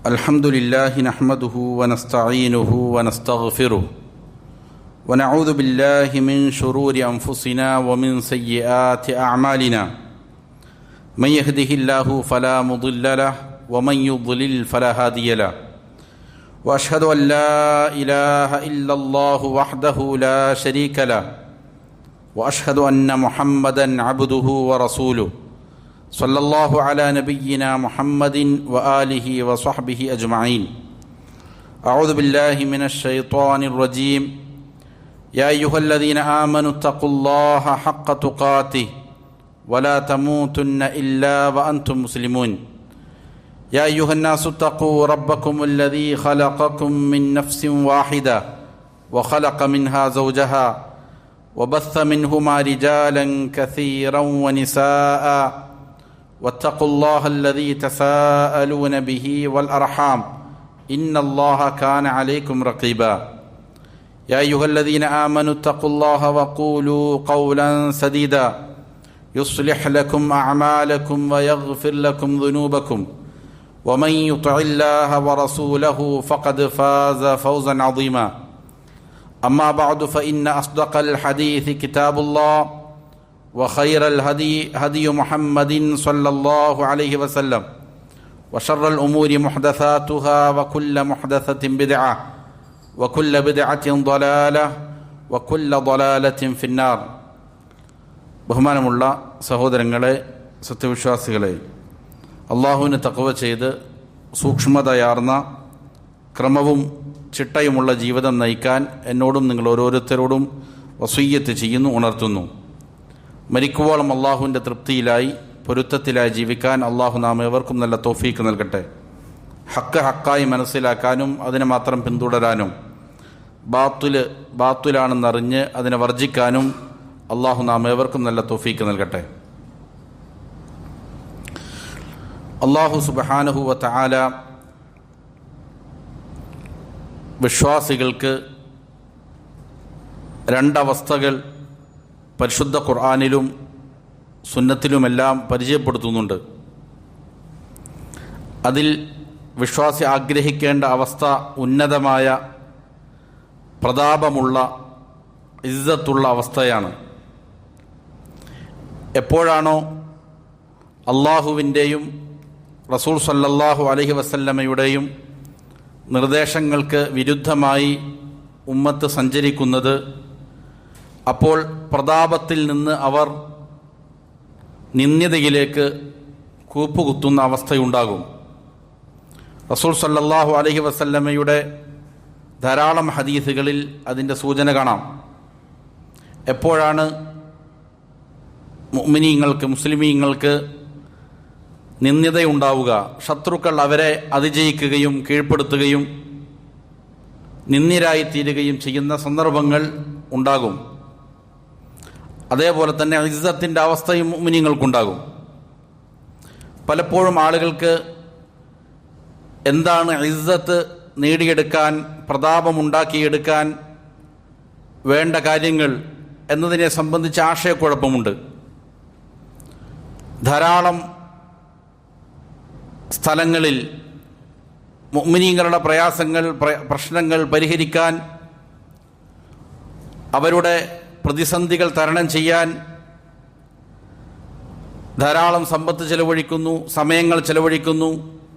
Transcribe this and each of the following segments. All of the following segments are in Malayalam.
Alhamdulillah nahmaduhu wa nasta'inuhu wa nastaghfiruh wa na'udhu billahi min shururi anfusina wa min sayyiati a'malina man yahdihillahu fala mudilla lahu wa man yudlil fala hadiya lahu wa ashhadu an la ilaha illallah wahdahu la sharika lahu wa ashhadu anna Muhammadan abduhu wa rasuluh sallallahu ala nabiyyina Muhammadin wa alihi wa sahbihi ajma'in. A'udhu billahi minash shaitanir rajim. Ya ayyuhalladhina amanu taqullaha haqqa tuqatih wa la tamutunna illa wa antum muslimun. Ya ayyuhan nasu taqu rabbakum alladhi khalaqakum min nafsin wahida wa khalaqa minha zawjaha wa batha minhuma rijalan kathiran wa nisaa. واتقوا الله الذي تساءلون به والأرحام إن الله كان عليكم رقيبا يا أيها الذين آمنوا اتقوا الله وقولوا قولا سديدا يصلح لكم أعمالكم ويغفر لكم ذنوبكم ومن يطع الله ورسوله فقد فاز فوزا عظيما أما بعد فإن أصدق الحديث كتاب الله وخير الهدي هدي محمد صلى الله عليه وسلم وشر الأمور محدثاتها وكل محدثة بدعة وكل بدعة ضلالة وكل ضلالة في النار. ബഹുമാനമുള്ള സഹോദരങ്ങളെ, സത്യവിശ്വാസികളെ, അള്ളാഹുവിന് തഖ്വ ചെയ്ത് സൂക്ഷ്മതയാർന്ന ക്രമവും ചിട്ടയുമുള്ള ജീവിതം നയിക്കാൻ എന്നോടും നിങ്ങൾ ഓരോരുത്തരോടും വസിയ്യത്ത് ചെയ്യുന്നു, ഉണർത്തുന്നു. മരിക്കുവോളം അള്ളാഹുവിൻ്റെ തൃപ്തിയിലായി പൊരുത്തത്തിലായി ജീവിക്കാൻ അള്ളാഹു നാം ഏവർക്കും നല്ല തൗഫീക്ക് നൽകട്ടെ. ഹക്ക് ഹക്കായി മനസ്സിലാക്കാനും അതിനെ മാത്രം പിന്തുടരാനും ബാത്തുലാണെന്നറിഞ്ഞ് അതിനെ വർജിക്കാനും അള്ളാഹു നാം ഏവർക്കും നല്ല തൗഫീക്ക് നൽകട്ടെ. അള്ളാഹു സുബ്ഹാനഹു വ തആല വിശ്വാസികൾക്ക് രണ്ടവസ്ഥകൾ പരിശുദ്ധ ഖുർആനിലും സുന്നത്തിലുമെല്ലാം പരിചയപ്പെടുത്തുന്നുണ്ട്. അതിൽ വിശ്വാസി ആഗ്രഹിക്കേണ്ട അവസ്ഥ ഉന്നതമായ പ്രതാപമുള്ള ഇസ്സത്തുള്ള അവസ്ഥയാണ്. എപ്പോഴാണോ അള്ളാഹുവിൻ്റെയും റസൂൽ സല്ലല്ലാഹു അലൈഹി വസല്ലമയുടെയും നിർദ്ദേശങ്ങൾക്ക് വിരുദ്ധമായി ഉമ്മത്ത് സഞ്ചരിക്കുന്നത്, അപ്പോൾ പ്രതാപത്തിൽ നിന്ന് അവർ നിന്ദ്യതയിലേക്ക് കൂപ്പുകുത്തുന്ന അവസ്ഥയുണ്ടാകും. റസൂൽ സല്ലല്ലാഹു അലൈഹി വസല്ലമയുടെ ധാരാളം ഹദീസുകളിൽ അതിൻ്റെ സൂചന കാണാം. എപ്പോഴാണ് മുഅ്മിനീങ്ങൾക്ക്, മുസ്ലിമീങ്ങൾക്ക് നിന്ദ്യതയുണ്ടാവുക, ശത്രുക്കൾ അവരെ അതിജയിക്കുകയും കീഴ്പ്പെടുത്തുകയും നിന്ദ്യരായിത്തീരുകയും ചെയ്യുന്ന സന്ദർഭങ്ങൾ ഉണ്ടാകും. അതേപോലെ തന്നെ ഇസ്സത്തിൻ്റെ അവസ്ഥയും മുഅ്മിനീങ്ങൾക്കുണ്ടാകും. പലപ്പോഴും ആളുകൾക്ക് എന്താണ് ഇസ്സത്ത് നേടിയെടുക്കാൻ, പ്രതാപമുണ്ടാക്കിയെടുക്കാൻ വേണ്ട കാര്യങ്ങൾ എന്നതിനെ സംബന്ധിച്ച് ആശയക്കുഴപ്പമുണ്ട്. ധാരാളം സ്ഥലങ്ങളിൽ മുഅ്മിനീങ്ങളുടെ പ്രശ്നങ്ങൾ പരിഹരിക്കാൻ, അവരുടെ പ്രതിസന്ധികൾ തരണം ചെയ്യാൻ ധാരാളം സമ്പത്ത് ചെലവഴിക്കുന്നു, സമയങ്ങൾ ചെലവഴിക്കുന്നു,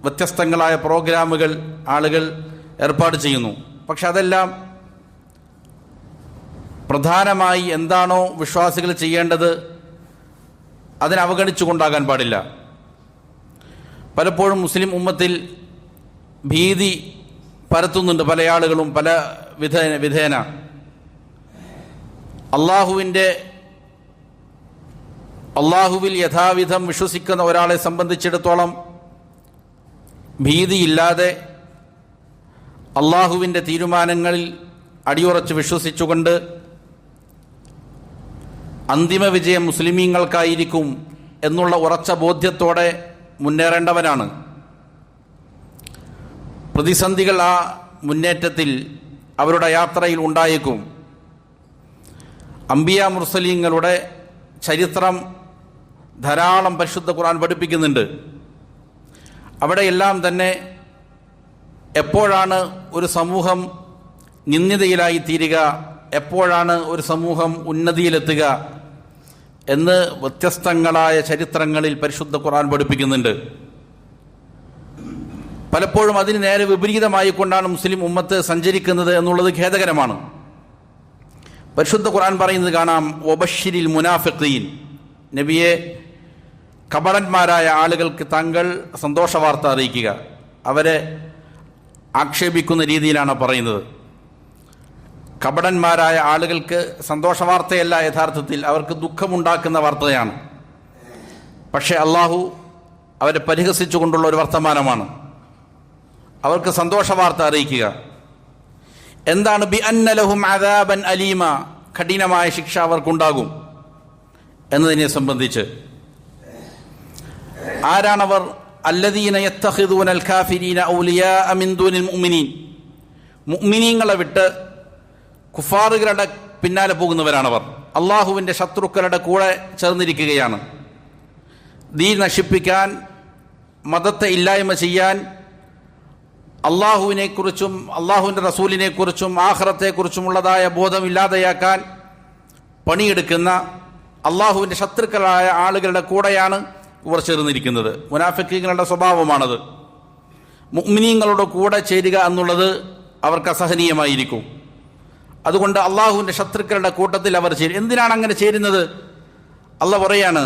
വ്യത്യസ്തങ്ങളായ പ്രോഗ്രാമുകൾ ആളുകൾ ഏർപ്പാട് ചെയ്യുന്നു. പക്ഷെ അതെല്ലാം പ്രധാനമായി എന്താണോ വിശ്വാസികൾ ചെയ്യേണ്ടത് അതിനെ അവഗണിച്ചുകൊണ്ടാകാൻ പാടില്ല. പലപ്പോഴും മുസ്ലിം ഉമ്മത്തിൽ ഭീതി പരത്തുന്നുണ്ട് പല ആളുകളും പല വിധേന. അള്ളാഹുവിൽ യഥാവിധം വിശ്വസിക്കുന്ന ഒരാളെ സംബന്ധിച്ചിടത്തോളം ഭീതിയില്ലാതെ അള്ളാഹുവിൻ്റെ തീരുമാനങ്ങളിൽ അടിയുറച്ച് വിശ്വസിച്ചുകൊണ്ട് അന്തിമ വിജയം മുസ്ലിമീങ്ങൾക്കായിരിക്കും എന്നുള്ള ഉറച്ച ബോധ്യത്തോടെ മുന്നേറേണ്ടവനാണ്. പ്രതിസന്ധികൾ ആ മുന്നേറ്റത്തിൽ അവരുടെ യാത്രയിൽ ഉണ്ടായേക്കും. അംബിയ മുർസലീങ്ങളുടെ ചരിത്രം ധാരാളം പരിശുദ്ധ ഖുർആൻ പഠിപ്പിക്കുന്നുണ്ട്. അവിടെയെല്ലാം തന്നെ എപ്പോഴാണ് ഒരു സമൂഹം നിന്ദിതയിലായി തീരുക, എപ്പോഴാണ് ഒരു സമൂഹം ഉന്നതിയിലെത്തുക എന്ന് വ്യത്യസ്തങ്ങളായ ചരിത്രങ്ങളിൽ പരിശുദ്ധ ഖുർആൻ പഠിപ്പിക്കുന്നുണ്ട്. പലപ്പോഴും അതിന് നേരെ വിപരീതമായി കൊണ്ടാണ് മുസ്ലിം ഉമ്മത്ത് സഞ്ചരിക്കുന്നത് എന്നുള്ളത് ഖേദകരമാണ്. പരിശുദ്ധ ഖുർആൻ പറയുന്നത് കാണാം, വബശ്ശിരിൽ മുനാഫിഖീൻ, നബിയെ കപടന്മാരായ ആളുകൾക്ക് താങ്കൾ സന്തോഷവാർത്ത അറിയിക്കുക. അവരെ ആക്ഷേപിക്കുന്ന രീതിയിലാണ് പറയുന്നത്. കപടന്മാരായ ആളുകൾക്ക് സന്തോഷവാർത്തയല്ല, യഥാർത്ഥത്തിൽ അവർക്ക് ദുഃഖമുണ്ടാക്കുന്ന വാർത്തയാണ്. പക്ഷേ അള്ളാഹു അവരെ പരിഹസിച്ചുകൊണ്ടുള്ള ഒരു വർത്തമാനമാണ്. അവർക്ക് സന്തോഷവാർത്ത അറിയിക്കുക. എന്താണ്? ബി അന്ന ലഹും അദാബൻ അലീമ, കഠിനമായ ശിക്ഷ അവർക്കുണ്ടാകും എന്നതിനെ സംബന്ധിച്ച്. ആരാണവർ? അല്ലദീന യത്തഖിദൂനൽ കാഫിരീന ഔലിയാഅ മിൻ ദൂനിൽ മുഅ്മിനീൻ, മുഅ്മിനീങ്ങളെ വിട്ട് കുഫാറുകളുടെ പിന്നാലെ പോകുന്നവരാണവർ. അള്ളാഹുവിൻ്റെ ശത്രുക്കളുടെ കൂടെ ചേർന്നിരിക്കുകയാണ്. ദീൻ നശിപ്പിക്കാൻ, മതത്തെ ഇല്ലായ്മ ചെയ്യാൻ, അള്ളാഹുവിനെക്കുറിച്ചും അള്ളാഹുവിൻ്റെ റസൂലിനെക്കുറിച്ചും ആഖിറത്തെക്കുറിച്ചുമുള്ളതായ ബോധം ഇല്ലാതെയാക്കാൻ പണിയെടുക്കുന്ന അള്ളാഹുവിൻ്റെ ശത്രുക്കളായ ആളുകളുടെ കൂടെയാണ് ഇവർ ചേർന്നിരിക്കുന്നത്. മുനാഫിഖീങ്ങളുടെ സ്വഭാവമാണത്. മുഅ്മിനീങ്ങളുടെ കൂടെ ചേരുക എന്നുള്ളത് അവർക്ക് അസഹനീയമായിരിക്കും. അതുകൊണ്ട് അള്ളാഹുവിൻ്റെ ശത്രുക്കളുടെ കൂട്ടത്തിൽ അവർ ചേരും. എന്തിനാണ് അങ്ങനെ ചേരുന്നത്? അള്ളാഹ് പറയാണ്,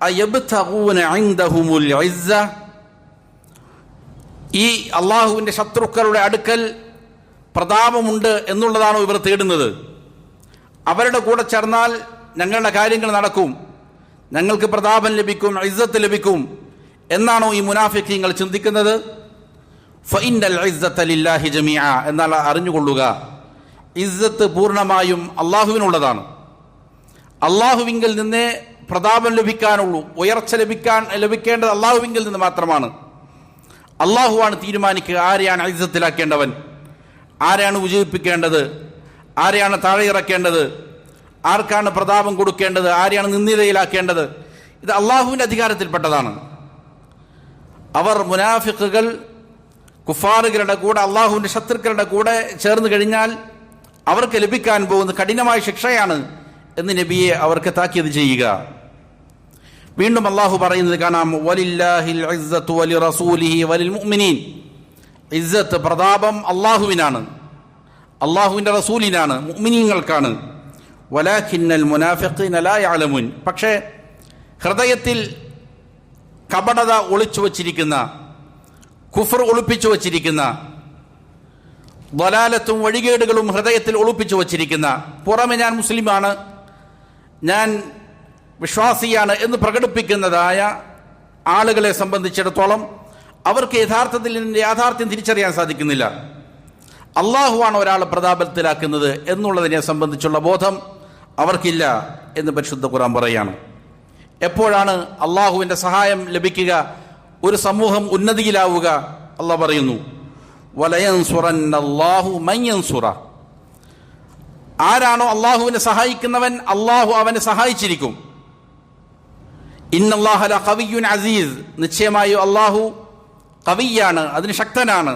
അയബ്തഗൂന ഇൻദഹുമുൽ ഇസ്സ, ഈ അള്ളാഹുവിൻ്റെ ശത്രുക്കളുടെ അടുക്കൽ പ്രതാപമുണ്ട് എന്നുള്ളതാണോ ഇവർ തേടുന്നത്? അവരുടെ കൂടെ ചേർന്നാൽ ഞങ്ങളുടെ കാര്യങ്ങൾ നടക്കും, ഞങ്ങൾക്ക് പ്രതാപം ലഭിക്കും, ഇസ്സത്ത് ലഭിക്കും എന്നാണോ ഈ മുനാഫിഖീങ്ങൾ ചിന്തിക്കുന്നത്? ഫഇന്നൽ ഇസ്സത ലില്ലാഹി ജമീഅ, എന്നാൽ അറിഞ്ഞുകൊള്ളുക, ഇസ്സത്ത് പൂർണ്ണമായും അള്ളാഹുവിനുള്ളതാണ്. അള്ളാഹുവിങ്കിൽ നിന്നേ പ്രതാപം ലഭിക്കാനുള്ളൂ, ഉയർച്ച ലഭിക്കേണ്ടത് അള്ളാഹുവിങ്കിൽ നിന്ന് മാത്രമാണ്. അള്ളാഹുവാണ് തീരുമാനിക്കുക ആരെയാണ് ഇസ്സത്തിലാക്കേണ്ടവൻ, ആരെയാണ് വിജയിപ്പിക്കേണ്ടത്, ആരെയാണ് താഴെ ഇറക്കേണ്ടത്, ആർക്കാണ് പ്രതാപം കൊടുക്കേണ്ടത്, ആരെയാണ് നിന്ദിതയിലാക്കേണ്ടത്. ഇത് അള്ളാഹുവിൻ്റെ അധികാരത്തിൽപ്പെട്ടതാണ്. അവർ മുനാഫിഖുകൾ കുഫാറുകളുടെ കൂടെ, അള്ളാഹുവിൻ്റെ ശത്രുക്കളുടെ കൂടെ ചേർന്ന് കഴിഞ്ഞാൽ അവർക്ക് ലഭിക്കാൻ പോകുന്ന കഠിനമായ ശിക്ഷയാണ് എന്ന് നബിയെ അവർക്ക് താക്കീത് ചെയ്യുക. വീണ്ടും അള്ളാഹു പറയുന്നത് കാണാം, വലില്ലാഹിൽ ഇസ്സത്തു വലിറസൂലിഹി വലിൽ മുഅ്മിനീൻ, ഇസ്സത്ത് പ്രതാപം അള്ളാഹുവിനാണ്, അള്ളാഹുവിൻ്റെ റസൂലിനാണ്, മുഅ്മിനീങ്ങൾക്കാണ്. വലാകിന്നൽ മുനാഫിഖീന ലാ യഅലമൂൻ, പക്ഷേ ഹൃദയത്തിൽ കപടത ഒളിച്ചു വച്ചിരിക്കുന്ന, കുഫർ ഒളിപ്പിച്ചു വച്ചിരിക്കുന്ന, ദലാലത്തും വഴികേടുകളും ഹൃദയത്തിൽ ഒളിപ്പിച്ചു വച്ചിരിക്കുന്ന, പുറമെ ഞാൻ മുസ്ലിമാണ്, ഞാൻ വിശ്വാസിയാണ് എന്ന് പ്രകടിപ്പിക്കുന്നതായ ആളുകളെ സംബന്ധിച്ചിടത്തോളം അവർക്ക് യഥാർത്ഥത്തിൽ യാഥാർത്ഥ്യം തിരിച്ചറിയാൻ സാധിക്കുന്നില്ല. അള്ളാഹുവാണ് ഒരാളെ പ്രതാപത്തിലാക്കുന്നത് എന്നുള്ളതിനെ സംബന്ധിച്ചുള്ള ബോധം അവർക്കില്ല എന്ന് പരിശുദ്ധ ഖുർആൻ പറയാണ്. എപ്പോഴാണ് അള്ളാഹുവിൻ്റെ സഹായം ലഭിക്കുക, ഒരു സമൂഹം ഉന്നതിയിലാവുക? അള്ളാഹ് പറയുന്നു, വലയൻസുറന്നല്ലാഹു മൻ യൻസുറ, ആരാണോ അള്ളാഹുവിനെ സഹായിക്കുന്നവൻ അള്ളാഹു അവനെ സഹായിച്ചിരിക്കും. ഇന്നല്ലാഹ ലഖവിയ്യുൻ അസീസ്, നിശ്ചയമായി അള്ളാഹു കവിയാണ്, അതിന് ശക്തനാണ്,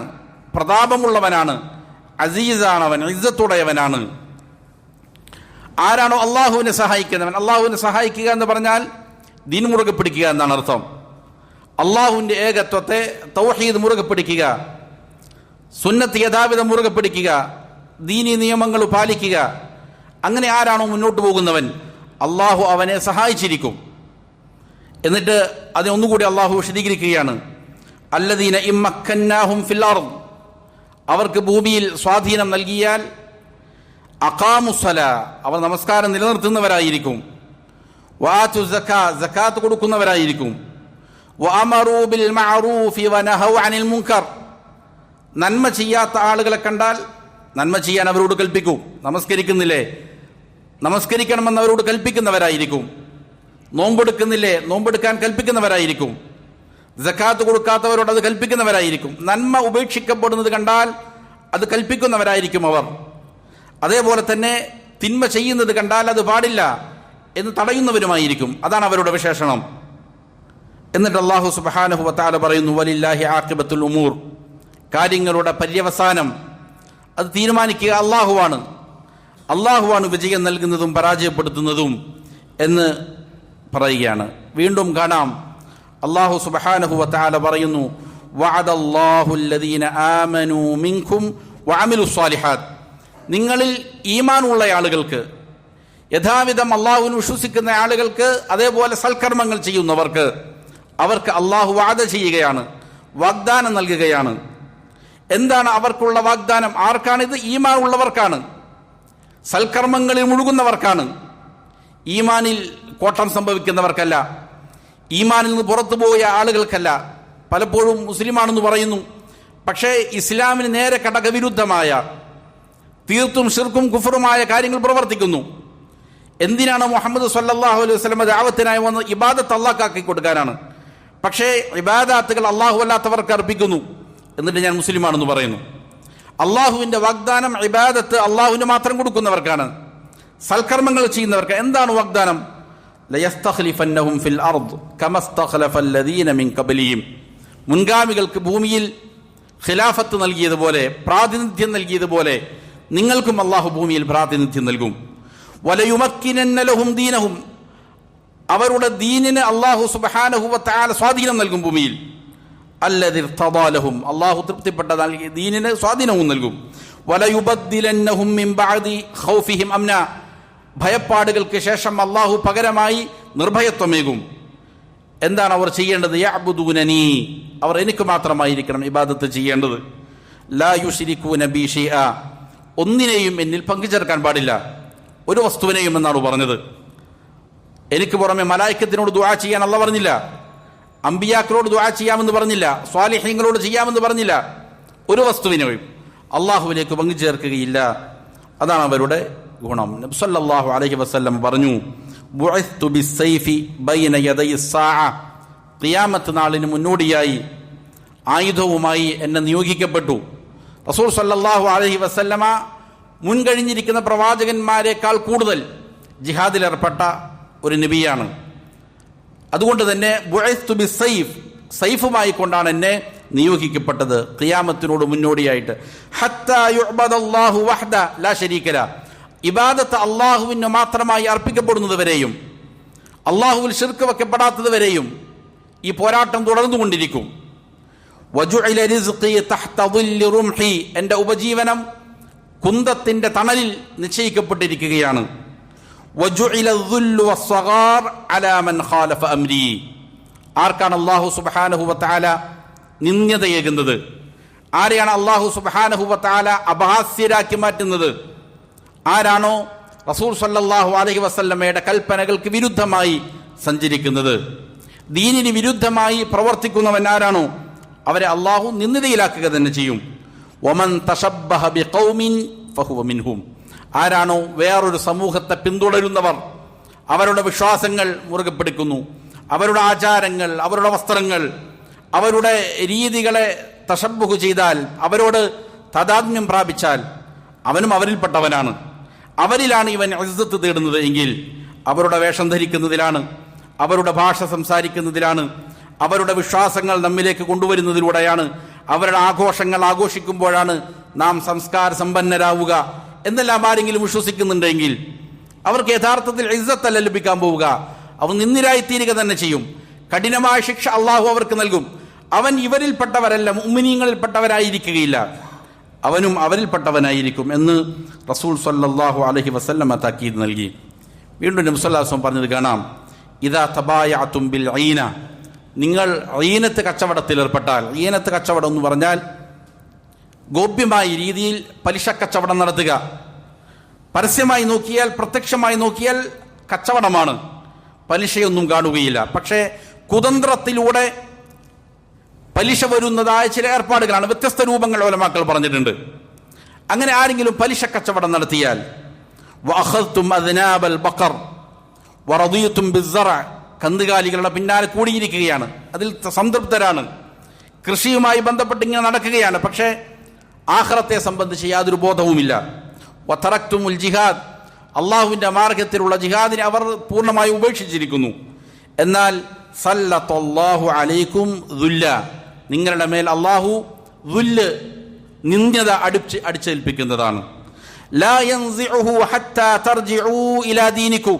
പ്രതാപമുള്ളവനാണ്, അസീസാണ്, അവൻ ഇസ്സത്തുടയവനാണ്. ആരാണോ അള്ളാഹുവിനെ സഹായിക്കുന്നവൻ, അള്ളാഹുവിനെ സഹായിക്കുക എന്ന് പറഞ്ഞാൽ ദീൻ മുറുകെ പിടിക്കുക എന്നാണ് അർത്ഥം. അള്ളാഹുവിൻ്റെ ഏകത്വത്തെ, തൗഹീദ് മുറുകെ പിടിക്കുക, സുന്നത്ത് യഥാവിധം മുറുകെ പിടിക്കുക, ദീനി നിയമങ്ങൾ പാലിക്കുക. അങ്ങനെ ആരാണോ മുന്നോട്ട് പോകുന്നവൻ അള്ളാഹു അവനെ സഹായിച്ചിരിക്കും. എന്നിട്ട് അതിനൊന്നുകൂടി അള്ളാഹു വിശദീകരിക്കുകയാണ്, അല്ലദീന ഇമ്മക്കന്നാഹും ഫിൽ അർദ്, അവർക്ക് ഭൂമിയിൽ സ്വാധീനം നൽകിയാൽ, അഖാമുസ്സലാ, അവർ നമസ്കാരം നിലനിർത്തുന്നവരായിരിക്കും, വആതു സക്കാ, സക്കാത്ത് കൊടുക്കുന്നവരായിരിക്കും, വഅമറൂ ബിൽ മഅറൂഫി വനഹൗ അനിൽ മുൻകർ, നന്മ ചെയ്യാത്ത ആളുകളെ കണ്ടാൽ നന്മ ചെയ്യാൻ അവരോട് കൽപ്പിക്കും. നമസ്കരിക്കുന്നില്ലേ, നമസ്കരിക്കണമെന്ന് അവരോട് കൽപ്പിക്കുന്നവരായിരിക്കും. നോമ്പെടുക്കുന്നില്ലേ, നോമ്പെടുക്കാൻ കൽപ്പിക്കുന്നവരായിരിക്കും. സക്കാത്ത് കൊടുക്കാത്തവരോട് അത് കൽപ്പിക്കുന്നവരായിരിക്കും. നന്മ ഉപേക്ഷിക്കപ്പെടുന്നത് കണ്ടാൽ അത് കൽപ്പിക്കുന്നവരായിരിക്കും അവർ. അതേപോലെ തന്നെ തിന്മ ചെയ്യുന്നത് കണ്ടാൽ അത് പാടില്ല എന്ന് തടയുന്നവരുമായിരിക്കും. അതാണ് അവരുടെ വിശേഷണം. എന്നിട്ട് അല്ലാഹു സുബ്ഹാനഹു വ തആല പറയുന്നു, വലില്ലാഹി ആഖിബത്തുൽ ഉമൂർ, കാര്യങ്ങളുടെ പര്യവസാനം അത് തീരുമാനിക്കുക അല്ലാഹുവാണ്. അല്ലാഹുവാണ് വിജയം നൽകുന്നതും പരാജയപ്പെടുത്തുന്നതും എന്ന് പറയുകയാണ്. വീണ്ടും കാണാം അല്ലാഹു സുബ്ഹാനഹു വ തആല പറയുന്നു, വഅദല്ലാഹു അല്ലദീന ആമനൂ മിൻകും വഅമിലുസ് സാലിഹാത്ത്, നിങ്ങളിൽ ഈമാനുള്ള ആളുകൾക്ക്, യഥാവിധം അല്ലാഹുവിനെ വിശ്വസിക്കുന്ന ആളുകൾക്ക്, അതേപോലെ സൽക്കർമ്മങ്ങൾ ചെയ്യുന്നവർക്ക്, അവർക്ക് അല്ലാഹു വഅദ ചെയ്യുകയാണ്, വാഗ്ദാനം നൽകുകയാണ്. എന്താണ് അവർക്കുള്ള വാഗ്ദാനം? ആർക്കാണിത്? ഈമാൻ ഉള്ളവർക്കാണ്, സൽക്കർമ്മങ്ങളിൽ മുഴുകുന്നവർക്കാണ്. ഈമാനിൽ കോട്ടം സംഭവിക്കുന്നവർക്കല്ല, ഈമാനിൽ നിന്ന് പുറത്തു പോയ ആളുകൾക്കല്ല. പലപ്പോഴും മുസ്ലിമാണെന്ന് പറയുന്നു, പക്ഷേ ഇസ്ലാമിന് നേരെ ഘടകവിരുദ്ധമായ, തീർത്തും ശിർക്കും കുഫറുമായ കാര്യങ്ങൾ പ്രവർത്തിക്കുന്നു. എന്തിനാണ്? മുഹമ്മദ് സല്ലല്ലാഹു അലൈഹി വസല്ലം ദഅവത്തിനായി വന്ന് ഇബാദത്ത് അല്ലാഹുക്കാക്കി കൊടുക്കാനാണ്. പക്ഷേ ഇബാദത്തുകൾ അല്ലാഹു അല്ലാത്തവർക്ക് അർപ്പിക്കുന്നു. എന്നിട്ട് ഞാൻ മുസ്ലിമാണെന്ന് പറയുന്നു. അള്ളാഹുവിന്റെ വാഗ്ദാനം ഇബാദത്ത് അള്ളാഹുവിന് മാത്രം കൊടുക്കുന്നവർക്കാണ്, സൽക്കർമ്മങ്ങൾ ചെയ്യുന്നവർക്ക്. എന്താണ് വാഗ്ദാനം? ലയസ്തഖ്ലിഫന്നഹും ഫിൽ അർദ് കമസ്തഖ്ലഫല്ലദീന മിൻ ഖബ്ലിഹിം, മുൻഗാമികൾക്ക് ഭൂമിയിൽ ഖിലാഫത്ത് നൽകിയതുപോലെ, പ്രാതിനിധ്യം നൽകിയതുപോലെ നിങ്ങൾക്കും അള്ളാഹു ഭൂമിയിൽ പ്രാതിനിധ്യം നൽകും. വലയുമക്കിനന്ന ലഹും ദീനഹും, അവരുടെ ദീനിന് അള്ളാഹു സുബ്ഹാനഹു വ തആല സ്വാധീനം നൽകും ഭൂമിയിൽ. അല്ലദി ഇർതദാ ലഹും, അള്ളാഹു തൃപ്തിപ്പെട്ട ദീനിന് സ്വാധീനവും നൽകും. വലയുബദ്ദിലന്നഹും മിൻ ബഅദി ഖൗഫിഹിം അംന, ഭയപ്പാടുകൾക്ക് ശേഷം അള്ളാഹു പകരമായി നിർഭയത്വമേകും. എന്താണ് അവർ ചെയ്യേണ്ടത്? യഅ്ബുദൂനനി, അവർ എനിക്ക് മാത്രമായിരിക്കണം ഇബാദത്ത് ചെയ്യേണ്ടത്. ലാ യുശ്രികൂന ബി ഷൈഅ, ഒന്നിനെയും എന്നിൽ പങ്കുചേർക്കാൻ പാടില്ല, ഒരു വസ്തുവിനെയും എന്നാണ് പറഞ്ഞത്. എനിക്ക് പുറമെ മലായിക്കത്തിനോട് ദുആ ചെയ്യാൻ അല്ലാഹു പറഞ്ഞില്ല, അമ്പിയാക്കളോട് ദുആ ചെയ്യാമെന്ന് പറഞ്ഞില്ല, സ്വാലിഹീങ്ങളോട് ചെയ്യാമെന്ന് പറഞ്ഞില്ല. ഒരു വസ്തുവിനെയും അള്ളാഹുവിലേക്ക് പങ്കുചേർക്കുകയില്ല. അതാണ് അവരുടെ ഗുണം. നബി സല്ലല്ലാഹു അലൈഹി വസല്ലം പറഞ്ഞു, ബുഇസ്തു ബിസ്സൈഫി ബൈന യദൈസ് സാഅ, ഖിയാമത്ത് നാളിന് മുന്നോടിയായി ആയുധവുമായി എന്നെ നിയോഗിക്കപ്പെട്ടു. റസൂൽ സല്ലല്ലാഹു അലൈഹി വസല്ലമ മുൻകഴിഞ്ഞിരിക്കുന്ന പ്രവാചകന്മാരെക്കാൾ കൂടുതൽ ജിഹാദിലേർപ്പെട്ട ഒരു നബിയാണ്. അതുകൊണ്ട് തന്നെ ബുഇസ്തു ബിസ്സൈഫ്, സൈഫുമായി കൊണ്ടാണ് എന്നെ നിയോഗിക്കപ്പെട്ടത് ഖിയാമത്തിനോട് മുന്നോടിയായിട്ട്. ഹത്താ യുഅ്ബദല്ലാഹു വഹ്ദ ലാ ശരീക ലഹ്, ഇബാദത്ത് അള്ളാഹുവിന് മാത്രമായി അർപ്പിക്കപ്പെടുന്നത് വരെയും, അള്ളാഹുവിൽ ശിർക്ക് വെക്കപ്പെടാത്തത് വരെയും ഈ പോരാട്ടം തുടർന്നുകൊണ്ടിരിക്കും. വജുഇല റിസ്ഖി തഹ്ത ളില്ലി റുംഹി, എൻ്റെ ഉപജീവനം കുന്തത്തിന്റെ തണലിൽ നിശ്ചയിക്കപ്പെട്ടിരിക്കുകയാണ്. വജുഇല ദുല്ലു വസ്സഗാർ അലാ മൻ ഖാലഫ അംരി, ആർക്കാണ് അല്ലാഹു സുബ്ഹാനഹു വ തആല നിന്ദ്യതയേകുന്നത്? ആരെയാണ് അല്ലാഹു സുബ്ഹാനഹു വ തആല അപഹാസ്യരാക്കി മാറ്റുന്നത്? ആരാണോ റസൂൽ സല്ലല്ലാഹു അലൈഹി വസല്ലമയുടെ കൽപ്പനകൾക്ക് വിരുദ്ധമായി സഞ്ചരിക്കുന്നത്, ദീനിന് വിരുദ്ധമായി പ്രവർത്തിക്കുന്നവൻ ആരാണോ അവരെ അള്ളാഹു നിന്ദിതയിലാക്കുക തന്നെ ചെയ്യും. വമൻ തശബ്ബഹ ബിഖൗമിൻ ഫഹുവ മിൻഹും, ആരാണോ വേറൊരു സമൂഹത്തെ പിന്തുടരുന്നവർ, അവരുടെ വിശ്വാസങ്ങൾ മുറുകെ പിടിക്കുന്നു, അവരുടെ ആചാരങ്ങൾ, അവരുടെ വസ്ത്രങ്ങൾ, അവരുടെ രീതികളെ തശബ്ബുഹ് ചെയ്താൽ, അവരോട് താദാത്മ്യം പ്രാപിച്ചാൽ അവനും അവരിൽപ്പെട്ടവനാണ്. അവരിലാണ് ഇവൻ ഇസ്സത്ത് തേടുന്നത് എങ്കിൽ അവരുടെ വേഷം ധരിക്കുന്നതിലാണ്, അവരുടെ ഭാഷ സംസാരിക്കുന്നതിലാണ്, അവരുടെ വിശ്വാസങ്ങൾ നമ്മിലേക്ക് കൊണ്ടുവരുന്നതിലൂടെയാണ്, അവരുടെ ആഘോഷങ്ങൾ ആഘോഷിക്കുമ്പോഴാണ് നാം സംസ്കാര സമ്പന്നരാവുക എന്നെല്ലാം ആരെങ്കിലും വിശ്വസിക്കുന്നുണ്ടെങ്കിൽ അവർക്ക് യഥാർത്ഥത്തിൽ ഇസ്സത്തല്ല ലഭിക്കാൻ പോവുക, അവർ നിന്ദിരായിത്തീരുക തന്നെ ചെയ്യും. കഠിനമായ ശിക്ഷ അള്ളാഹു അവർക്ക് നൽകും. അവൻ ഇവരിൽപ്പെട്ടവരല്ല, മുഅ്മിനീങ്ങളിൽപ്പെട്ടവരായിരിക്കുകയില്ല, അവനും അവരിൽപ്പെട്ടവനായിരിക്കും എന്ന് റസൂൽ സല്ലല്ലാഹു അലൈഹി വസല്ലമ താക്കീത് നൽകി. വീണ്ടും നബി സല്ലല്ലാഹു അലൈഹി വസല്ലം പറഞ്ഞത് കാണാം, ഇദാ തബായഅതും ബിൽ ഈന, നിങ്ങൾ ഈനത്ത് കച്ചവടത്തിൽ ഏർപ്പെട്ടാൽ, ഈനത്ത് കച്ചവടം എന്ന് പറഞ്ഞാൽ ഗോപ്യമായ രീതിയിൽ പലിശ കച്ചവടം നടത്തുക. പരസ്യമായി നോക്കിയാൽ, പ്രത്യക്ഷമായി നോക്കിയാൽ കച്ചവടമാണ്, പലിശയൊന്നും കാണുകയില്ല. പക്ഷേ കുതന്ത്രത്തിലൂടെ പലിശ വരുന്നതായ ചില ഏർപ്പാടുകളാണ്, വ്യത്യസ്ത രൂപങ്ങൾ ഉലമാക്കൾ പറഞ്ഞിട്ടുണ്ട്. അങ്ങനെ ആരെങ്കിലും പലിശ കച്ചവടം നടത്തിയാൽ, വഅഖദ്തും അദ്നാബൽ ബഖർ വറദിയതും ബിസ്സറ, കന്നുകാലികളുടെ പിന്നാലെ കൂടിയിരിക്കുകയാണ്, അതിൽ സംതൃപ്തരാണ്, കൃഷിയുമായി ബന്ധപ്പെട്ട് ഇങ്ങനെ നടക്കുകയാണ്, പക്ഷേ ആഖിറത്തെ സംബന്ധിച്ച് യാതൊരു ബോധവുമില്ല. വതറക്തുമുൽ ജിഹാദ്, അള്ളാഹുവിൻ്റെ മാർഗത്തിലുള്ള ജിഹാദിനെ അവർ പൂർണ്ണമായി ഉപേക്ഷിച്ചിരിക്കുന്നു. എന്നാൽ സല്ലല്ലാഹു അലൈക്കും ദുല്ല, നിങ്ങളുടെ മേൽ അള്ളാഹു ദുല്ല്, നിന്ദ്യത അടിച്ചേൽപ്പിക്കുന്നതാണ്. ലാ യൻസിഉഹു ഹത്താ തർജിഉ ഇലാ ദീനിക്കും,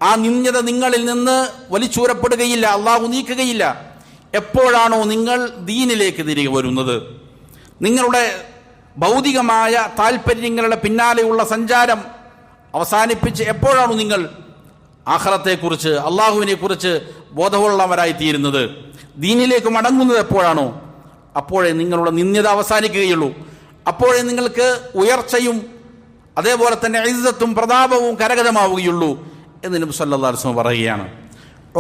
ആ നിന്ദ്യത നിങ്ങളിൽ നിന്ന് വലിച്ചൂരപ്പെടുകയില്ല, അള്ളാഹു നീക്കുകയില്ല. എപ്പോഴാണോ നിങ്ങൾ ദീനിലേക്ക് തിരികെ വരുന്നത്, നിങ്ങളുടെ ഭൗതികമായ താല്പര്യങ്ങളുടെ പിന്നാലെയുള്ള സഞ്ചാരം അവസാനിപ്പിച്ച് എപ്പോഴാണോ നിങ്ങൾ ആഖിറത്തെക്കുറിച്ച് അള്ളാഹുവിനെ കുറിച്ച് ബോധമുള്ളവരായി തീരുന്നത്, ദീനിലേക്ക് മടങ്ങുന്നത് എപ്പോഴാണോ, അപ്പോഴേ നിങ്ങളുടെ നിന്ദ്യത അവസാനിക്കുകയുള്ളൂ. അപ്പോഴേ നിങ്ങൾക്ക് ഉയർച്ചയും അതേപോലെ തന്നെ ഇസ്സത്തും പ്രതാപവും കരഗതമാവുകയുള്ളൂ എന്ന് നബി സല്ലല്ലാഹു അലൈഹി വസല്ലം പറയുകയാണ്.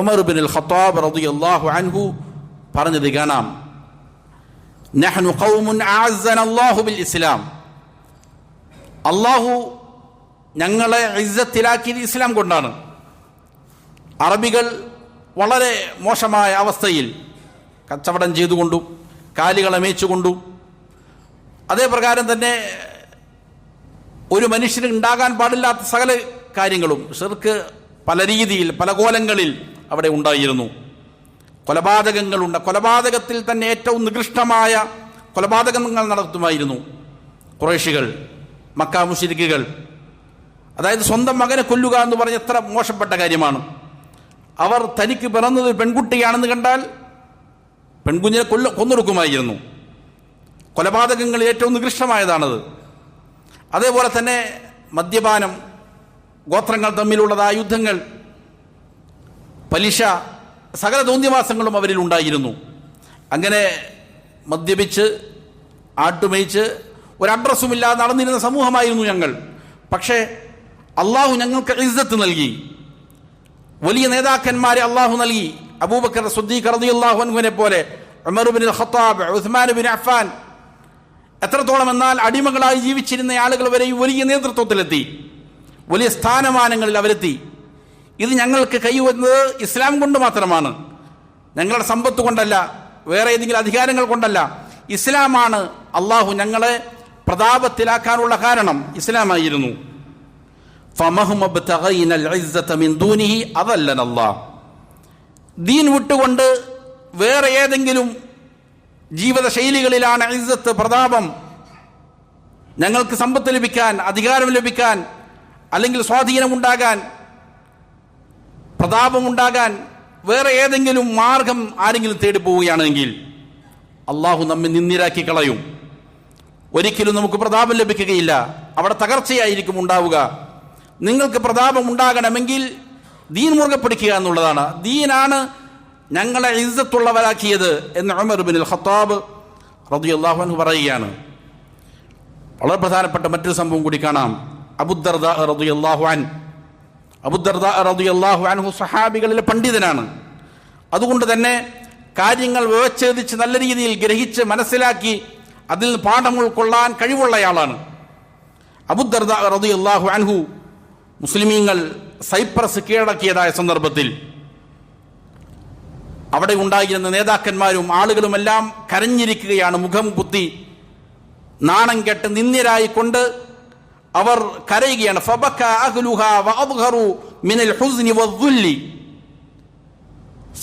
ഉമർ ഇബ്നുൽ ഖത്താബ് റളിയല്ലാഹു അൻഹു പറഞ്ഞത് കാണാം, നഹ്നു ഖൗമുൻ അഅസ്സനല്ലാഹു ബിൽ ഇസ്ലാം, അള്ളാഹു ഞങ്ങളെ ഇസ്സത്തിലാക്കിയത് ഇസ്ലാം കൊണ്ടാണ്. അറബികൾ വളരെ മോശമായ അവസ്ഥയിൽ കച്ചവടം ചെയ്തുകൊണ്ടും കാലികളെ മേച്ചുകൊണ്ടും അതേ പ്രകാരം തന്നെ ഒരു മനുഷ്യന് ഉണ്ടാകാൻ പാടില്ലാത്ത സകല കാര്യങ്ങളും ഷിർക്ക് പല രീതിയിൽ പല കോലങ്ങളിൽ അവിടെ ഉണ്ടായിരുന്നു. കൊലപാതകത്തിൽ തന്നെ ഏറ്റവും നികൃഷ്ടമായ കൊലപാതകങ്ങൾ നടത്തുമായിരുന്നു ഖുറൈശികൾ, മക്ക മുശ്രിക്കുകൾ. അതായത് സ്വന്തം മകനെ കൊല്ലുക എന്ന് പറഞ്ഞ എത്ര മോശപ്പെട്ട കാര്യമാണ്. അവർ തനിക്ക് പിറന്നത് പെൺകുട്ടിയാണെന്ന് കണ്ടാൽ പെൺകുഞ്ഞിനെ കൊന്നൊടുക്കുമായിരുന്നു. കൊലപാതകങ്ങളിൽ ഏറ്റവും നികൃഷ്ടമായതാണത്. അതേപോലെ തന്നെ മദ്യപാനം, ഗോത്രങ്ങൾ തമ്മിലുള്ളതായ യുദ്ധങ്ങൾ, പലിശ, സകല തോന്നിവാസങ്ങളും അവരിൽ ഉണ്ടായിരുന്നു. അങ്ങനെ മദ്യപിച്ച് ആട്ടുമേയിച്ച് ഒരു അഡ്രസ്സുമില്ലാതെ നടന്നിരുന്ന സമൂഹമായിരുന്നു ഞങ്ങൾ. പക്ഷേ അള്ളാഹു ഞങ്ങൾക്ക് ഇസ്സത്ത് നൽകി, വലിയ നേതാക്കന്മാരെ അള്ളാഹു നൽകി. അബൂബക്കർ സിദ്ദീഖ് റളിയല്ലാഹു അൻഹുവിനെ പോലെ, ഉമർ ഇബ്നുൽ ഖത്താബ്, ഉസ്മാൻ ഇബ്നു അഫ്ഫാൻ, എത്രത്തോളം എന്നാൽ അടിമകളായി ജീവിച്ചിരുന്ന ആളുകൾ വരെ വലിയ നേതൃത്വത്തിലെത്തി, വലിയ സ്ഥാനമാനങ്ങളിൽ അവരെത്തി. ഇത് ഞങ്ങൾക്ക് കൈവന്നത് ഇസ്ലാം കൊണ്ട് മാത്രമാണ്, ഞങ്ങളുടെ സമ്പത്ത് കൊണ്ടല്ല, വേറെ ഏതെങ്കിലും അധികാരങ്ങൾ കൊണ്ടല്ല. ഇസ്ലാമാണ് അള്ളാഹു ഞങ്ങളെ പ്രതാപത്തിലാക്കാനുള്ള കാരണം, ഇസ്ലാമായിരുന്നു. ദീൻ വിട്ടുകൊണ്ട് വേറെ ഏതെങ്കിലും ജീവിത ശൈലികളിലാണ് ഇസ്സത്ത്, പ്രതാപം, ഞങ്ങൾക്ക് സമ്പത്ത് ലഭിക്കാൻ, അധികാരം ലഭിക്കാൻ, അല്ലെങ്കിൽ സ്വാധീനമുണ്ടാകാൻ, പ്രതാപമുണ്ടാകാൻ വേറെ ഏതെങ്കിലും മാർഗം ആരെങ്കിലും തേടി പോവുകയാണെങ്കിൽ അള്ളാഹു നമ്മെ നിന്ദിരാക്കി കളയും. ഒരിക്കലും നമുക്ക് പ്രതാപം ലഭിക്കുകയില്ല, അവിടെ തകർച്ചയായിരിക്കും ഉണ്ടാവുക. നിങ്ങൾക്ക് പ്രതാപം ഉണ്ടാകണമെങ്കിൽ ദീൻ മുറുകെ പിടിക്കുക എന്നുള്ളതാണ്. ദീനാണ് ഞങ്ങളെ ഇസ്സത്തുള്ളവരാക്കിയത് എന്ന് ഉമർ ഇബ്നുൽ ഖത്താബ് റളിയല്ലാഹു അൻഹു പറയുകയാണ്. വളരെ പ്രധാനപ്പെട്ട മറ്റൊരു സംഭവം കൂടി കാണാം. അബൂദർദാ റളിയല്ലാഹു അൻഹു സഹാബികളിലെ പണ്ഡിതനാണ്. അതുകൊണ്ട് തന്നെ കാര്യങ്ങൾ വിവച്ഛേദിച്ച് നല്ല രീതിയിൽ ഗ്രഹിച്ച് മനസ്സിലാക്കി അതിൽ നിന്ന് പാഠം ഉൾക്കൊള്ളാൻ കഴിവുള്ളയാളാണ്. അബൂദർദാ റളിയല്ലാഹു അൻഹു മുസ്ലിമീങ്ങൾ സൈപ്രസ് കീഴടക്കിയതായ സന്ദർഭത്തിൽ അവിടെ ഉണ്ടായിരുന്ന നേതാക്കന്മാരും ആളുകളുമെല്ലാം കരഞ്ഞിരിക്കുകയാണ്. മുഖം കുത്തി നാണം കെട്ട് നിന്ദ്യരായിക്കൊണ്ട് അവർ കരയുകയാണ്.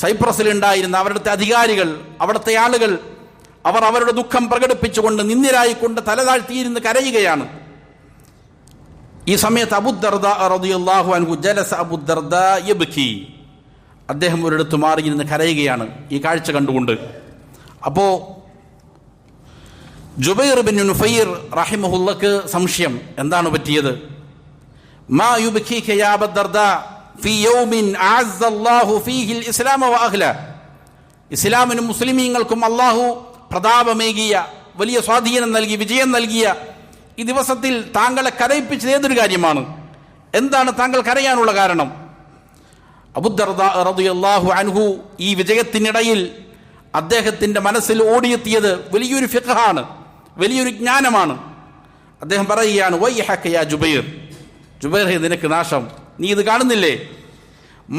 സൈപ്രസിൽ ഉണ്ടായിരുന്ന അവരുടെ അധികാരികൾ, അവിടുത്തെ ആളുകൾ, അവർ അവരുടെ ദുഃഖം പ്രകടിപ്പിച്ചുകൊണ്ട് നിന്ദ്യരായിക്കൊണ്ട് തലതാഴ്ത്തിയിരുന്ന് കരയുകയാണ്. ഈ സമയത്ത് അബൂദർദാ റളിയല്ലാഹു അൻഹു ജലസ അബൂദർദാ യബ്കി, അദ്ദേഹം ഒരിടത്ത് മാറിയിരുന്ന് കരയുകയാണ് ഈ കാഴ്ച കണ്ടുകൊണ്ട്. അപ്പോ ജുബൈർ ബിൻ നുഫൈർ റഹിമഹുല്ലക്ക് സംശയം, എന്താണ് പറ്റിയത്? മാ യുബ്കീക യാ അബൂദർദാ ഫീ യൗമിൻ അഅസ്സല്ലാഹു ഫീഹിൽ ഇസ്ലാമ വ അഹ്ല, ഇസ്ലാമിനും മുസ്ലിമീങ്ങൾക്കും അല്ലാഹു പ്രതാപമേകിയ, വലിയ സ്വാധീനം നൽകി, വിജയം നൽകിയ ഈ ദിവസത്തിൽ താങ്കളെ കരയിപ്പിച്ചത് ഏതൊരു കാര്യമാണ്? എന്താണ് താങ്കൾ കരയാനുള്ള കാരണം? അബൂദർദാ റളിയല്ലാഹു അൻഹു ഈ വിജയത്തിനിടയിൽ അദ്ദേഹത്തിന്റെ മനസ്സിൽ ഓടിയെത്തിയത് വലിയൊരു ഫിഖ്ഹാണ്, വലിയൊരു ജ്ഞാനമാണ്. അദ്ദേഹം പറയുകയാണ്, വൈഹക യാ ജുബൈർ, ജുബൈർ നിനക്ക് നാശം, നീ ഇത് കാണുന്നില്ലേ?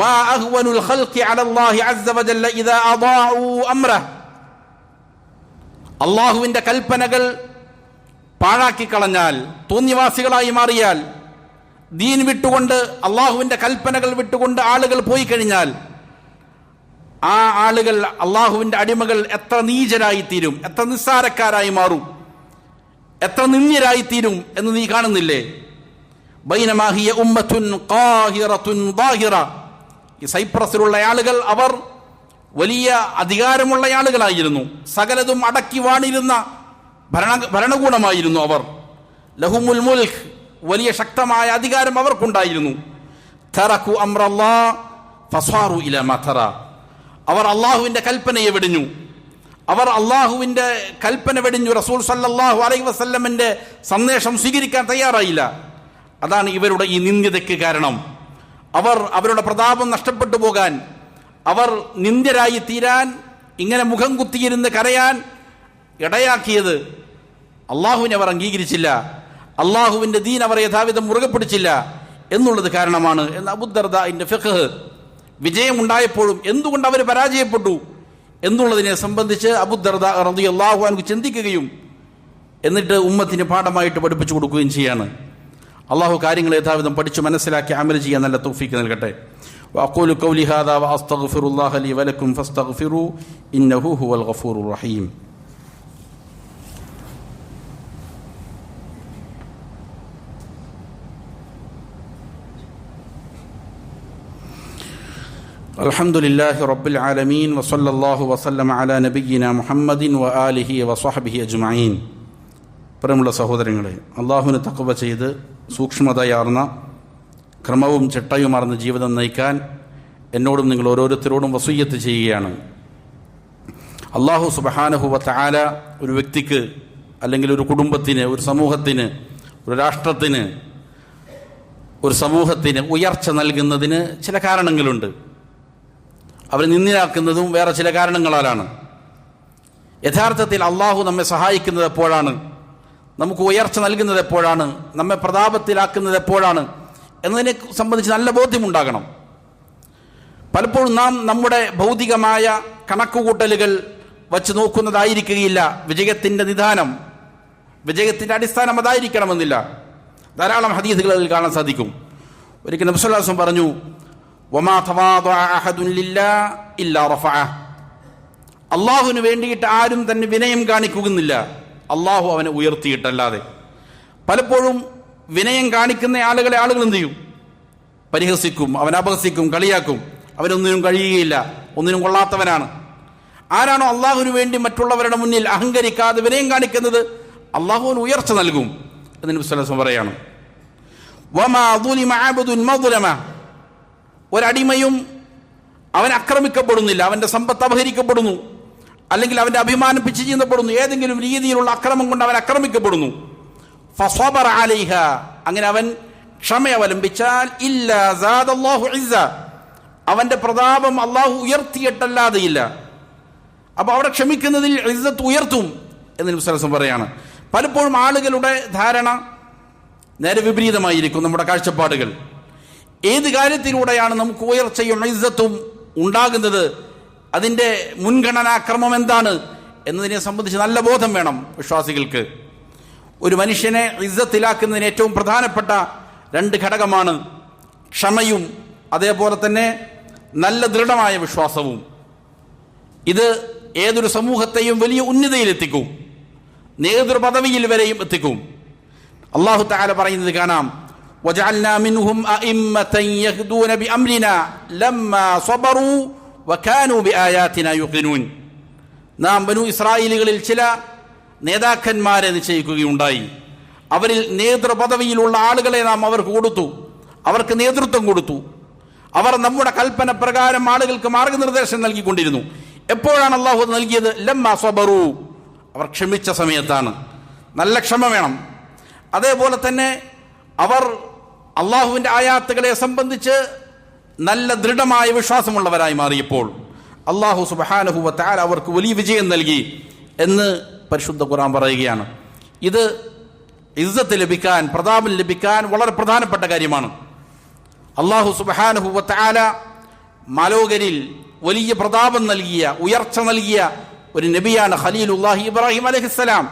മാ അഹ്വനുൽ ഖൽഖി അലല്ലാഹി അസ്സ വജല്ല ഇദാ അദാഉ അംറഹ്, അല്ലാഹുവിന്റെ കൽപ്പനകൾ പാഴാക്കി കളഞ്ഞാൽ, തോന്നിവാസികളായി മാറിയാൽ, ദീൻ വിട്ടുകൊണ്ട്, അള്ളാഹുവിൻ്റെ കൽപ്പനകൾ വിട്ടുകൊണ്ട് ആളുകൾ പോയി കഴിഞ്ഞാൽ ആ ആളുകൾ, അള്ളാഹുവിൻ്റെ അടിമകൾ എത്ര നീചരായിത്തീരും, എത്ര നിസ്സാരക്കാരായി മാറും, എത്ര നിന്ദ്യരായിത്തീരും എന്ന് നീ കാണുന്നില്ലേ? ബൈനമാ ഹിയ ഉമ്മത്തുൻ ഖാഹിറത്തുൻ ളാഹിറ. ഈ സൈപ്രസിലുള്ള ആളുകൾ അവർ വലിയ അധികാരമുള്ള ആളുകളായിരുന്നു, സകലതും അടക്കി വാണിരുന്ന ഭരണകൂടമായിരുന്നു അവർ. ലഹുമുൽ മുൽഖ്, വലിയ ശക്തമായ അധികാരം അവർക്കുണ്ടായിരുന്നു. തറകു അംറല്ലാഹ് ഫസാറു ഇലാ മാ തറ. അവർ അള്ളാഹുവിൻ്റെ കൽപ്പനയെ വെടിഞ്ഞു. അവർ അള്ളാഹുവിൻ്റെ കൽപ്പന വെടിഞ്ഞു. റസൂൽ സല്ലല്ലാഹു അലൈഹി വസല്ലമിൻ്റെ സന്ദേശം സ്വീകരിക്കാൻ തയ്യാറായില്ല. അതാണ് ഇവരുടെ ഈ നിന്ദ്യതയ്ക്ക് കാരണം. അവർ അവരുടെ പ്രതാപം നഷ്ടപ്പെട്ടു പോകാൻ, അവർ നിന്ദ്യരായി തീരാൻ, ഇങ്ങനെ മുഖം കുത്തിയിരുന്ന് കരയാൻ ഇടയാക്കിയത് അള്ളാഹുവിനെ അവർ അംഗീകരിച്ചില്ല, അള്ളാഹുവിൻ്റെ ദീൻ അവർ യഥാവിധം മുറുകെ പിടിച്ചില്ല എന്നുള്ളത് കാരണമാണ് എന്ന് അബൂദർദാഇന്റെ ഫിഖ്. വിജയമുണ്ടായപ്പോഴും എന്തുകൊണ്ട് അവർ പരാജയപ്പെട്ടു എന്നുള്ളതിനെ സംബന്ധിച്ച് അബൂദർദാ റളിയല്ലാഹു അൻഹു ചിന്തിക്കുകയും എന്നിട്ട് ഉമ്മത്തിന് പാഠമായിട്ട് പഠിപ്പിച്ചു കൊടുക്കുകയും ചെയ്യാണ്. അള്ളാഹു കാര്യങ്ങൾ യഥാവിധം പഠിച്ചു മനസ്സിലാക്കി അമൽ ചെയ്യാൻ നല്ല തൗഫീഖ് നൽകട്ടെ. വഅഖൂലു ഖൗലി ഹാദാ വഅസ്തഗ്ഫിറുല്ലാഹ ലി വലക്കും ഫസ്തഗ്ഫിറൂ ഇന്നഹു ഹുവൽ ഗഫൂറുർ റഹീം. അൽഹംദുലില്ലാഹി റബ്ബിൽ ആലമീൻ വസല്ലല്ലാഹു വസല്ലമ അലാ നബിയ്യിനാ മുഹമ്മദിൻ വആലിഹി വസ്വഹ്ബിഹി അജ്മഈൻ. പ്രിയമുള്ള സഹോദരങ്ങളെ, അള്ളാഹുവിന് തഖ്വ ചെയ്ത് സൂക്ഷ്മതയാർന്ന ക്രമവും ചിട്ടയുമാർന്ന ജീവിതം നയിക്കാൻ എന്നോടും നിങ്ങൾ ഓരോരുത്തരോടും വസിയ്യത്ത് ചെയ്യുകയാണ്. അള്ളാഹു സുബ്ഹാനഹു വ തആല ഒരു വ്യക്തിക്ക്, അല്ലെങ്കിൽ ഒരു കുടുംബത്തിന്, ഒരു സമൂഹത്തിന്, ഒരു രാഷ്ട്രത്തിന്, ഒരു സമൂഹത്തിന് ഉയർച്ച നൽകുന്നതിന് ചില കാരണങ്ങളുണ്ട്. അവർ നിന്ദിനാക്കുന്നതും വേറെ ചില കാരണങ്ങളാലാണ്. യഥാർത്ഥത്തിൽ അള്ളാഹു നമ്മെ സഹായിക്കുന്നത് എപ്പോഴാണ്, നമുക്ക് ഉയർച്ച നൽകുന്നത് എപ്പോഴാണ്, നമ്മെ പ്രതാപത്തിലാക്കുന്നത് എപ്പോഴാണ് എന്നതിനെ സംബന്ധിച്ച് നല്ല ബോധ്യമുണ്ടാകണം. പലപ്പോഴും നാം നമ്മുടെ ഭൗതികമായ കണക്കുകൂട്ടലുകൾ വച്ച് നോക്കുന്നതായിരിക്കുകയില്ല വിജയത്തിൻ്റെ നിദാനം, വിജയത്തിൻ്റെ അടിസ്ഥാനം അതായിരിക്കണമെന്നില്ല. ധാരാളം ഹദീസുകൾ അതിൽ കാണാൻ സാധിക്കും. ഒരിക്കൽ നബി സല്ലല്ലാഹു അലൈഹി വസല്ലം പറഞ്ഞു, വമാ തവാദഅ അഹദുൻ ലില്ലാഹി ഇല്ലാ റഫഅഹ്. അള്ളാഹുവിന് വേണ്ടിയിട്ട് ആരും തന്നെ വിനയം കാണിക്കുന്നില്ല, അള്ളാഹു അവനെ ഉയർത്തിയിട്ടല്ലാതെ. പലപ്പോഴും വിനയം കാണിക്കുന്ന ആളുകളെ ആളുകൾ എന്ത് ചെയ്യും? പരിഹസിക്കും, അവൻ അപഹസിക്കും, കളിയാക്കും. അവനൊന്നിനും കഴിയുകയില്ല, ഒന്നിനും കൊള്ളാത്തവനാണ്. ആരാണോ അള്ളാഹുവിന് വേണ്ടി മറ്റുള്ളവരുടെ മുന്നിൽ അഹങ്കരിക്കാതെ വിനയം കാണിക്കുന്നത്, അള്ളാഹുവിന് ഉയർച്ച നൽകും എന്ന് നബി സല്ലല്ലാഹു അലൈഹി വസല്ലം പറയാണ്. വമാ ദുലിമ അബ്ദുൻ മദ്ലമ. ഒരടിമയും അവൻ ആക്രമിക്കപ്പെടുന്നില്ല, അവൻ്റെ സമ്പത്ത് അപഹരിക്കപ്പെടുന്നു, അല്ലെങ്കിൽ അവൻ്റെ അഭിമാനം പിച്ചു ചീന്തപ്പെടുന്നു, ഏതെങ്കിലും രീതിയിലുള്ള അക്രമം കൊണ്ട് അവൻ ആക്രമിക്കപ്പെടുന്നു. ഫസബറ അലൈഹ. അങ്ങനെ അവൻ ക്ഷമ അവലംബിച്ചാൽ ഇല്ലാ സാദല്ലാഹു ഇസ്സ. അവൻ്റെ പ്രതാപം അള്ളാഹു ഉയർത്തിയിട്ടല്ലാതെയില്ല. അപ്പോൾ അവിടെ ക്ഷമിക്കുന്നതിൽ ഇസ്സത്ത് ഉയർത്തും എന്ന് നബി സല്ലല്ലാഹു അലൈഹി വസല്ലം പറയാണ്. പലപ്പോഴും ആളുകളുടെ ധാരണ നേരെ വിപരീതമായിരിക്കും. നമ്മുടെ കാഴ്ചപ്പാടുകൾ ഏത് കാര്യത്തിലൂടെയാണ് നമുക്ക് ഉയർച്ചയും ഇസ്സത്തും ഉണ്ടാകുന്നത്, അതിൻ്റെ മുൻഗണനാക്രമം എന്താണ് എന്നതിനെ സംബന്ധിച്ച് നല്ല ബോധം വേണം വിശ്വാസികൾക്ക്. ഒരു മനുഷ്യനെ ഇസ്സത്തിലാക്കുന്നതിന് ഏറ്റവും പ്രധാനപ്പെട്ട രണ്ട് ഘടകമാണ് ക്ഷമയും അതേപോലെ തന്നെ നല്ല ദൃഢമായ വിശ്വാസവും. ഇത് ഏതൊരു സമൂഹത്തെയും വലിയ ഉന്നതിയിലെത്തിക്കും, നേതൃപദവിയിൽ വരെയും എത്തിക്കും. അല്ലാഹു തആല പറയുന്നത് കാണാം, വജഅൽനാ മിൻഹും അഇമ്മതൻ യഹ്ദൂന ബിഅംരിനാ ലമ്മാ സബറൂ വകാനൂ ബിആയാതിനാ യുഖിനൂൻ. നാം ബനൂ ഇസ്രായേലുകളിൽ ചില നേതാക്കന്മാരെ നിശ്ചയിക്കുകയുണ്ടായി. അവരിൽ നേതൃപദവിയിലുള്ള ആളുകളെ നാം അവർക്ക് കൊടുത്തു, അവർക്ക് നേതൃത്വം കൊടുത്തു. അവർ നമ്മുടെ കൽപ്പന പ്രകാരം ആളുകൾക്ക് മാർഗനിർദ്ദേശം നൽകിക്കൊണ്ടിരുന്നു. എപ്പോഴാണ് അള്ളാഹു നൽകിയത്? ലമ്മാ സബറൂ. അവർ ക്ഷമിച്ച സമയത്താണ്. നല്ല ക്ഷമ വേണം. അതേപോലെ തന്നെ അവർ അള്ളാഹുവിൻ്റെ ആയാത്തുകളെ സംബന്ധിച്ച് നല്ല ദൃഢമായ വിശ്വാസമുള്ളവരായി മാറിയപ്പോൾ അള്ളാഹു സുബ്ഹാനഹു വ തആല അവർക്ക് വലിയ വിജയം നൽകി എന്ന് പരിശുദ്ധ ഖുർആൻ പറയുകയാണ്. ഇത് ഇസ്സത്ത് ലഭിക്കാൻ, പ്രതാപം ലഭിക്കാൻ വളരെ പ്രധാനപ്പെട്ട കാര്യമാണ്. അള്ളാഹു സുബ്ഹാനഹു വ തആല മാലോകരിൽ വലിയ പ്രതാപം നൽകിയ, ഉയർച്ച നൽകിയ ഒരു നബിയാണ് ഖലീലുല്ലാഹി ഇബ്രാഹിം അലൈഹിസ്സലാം.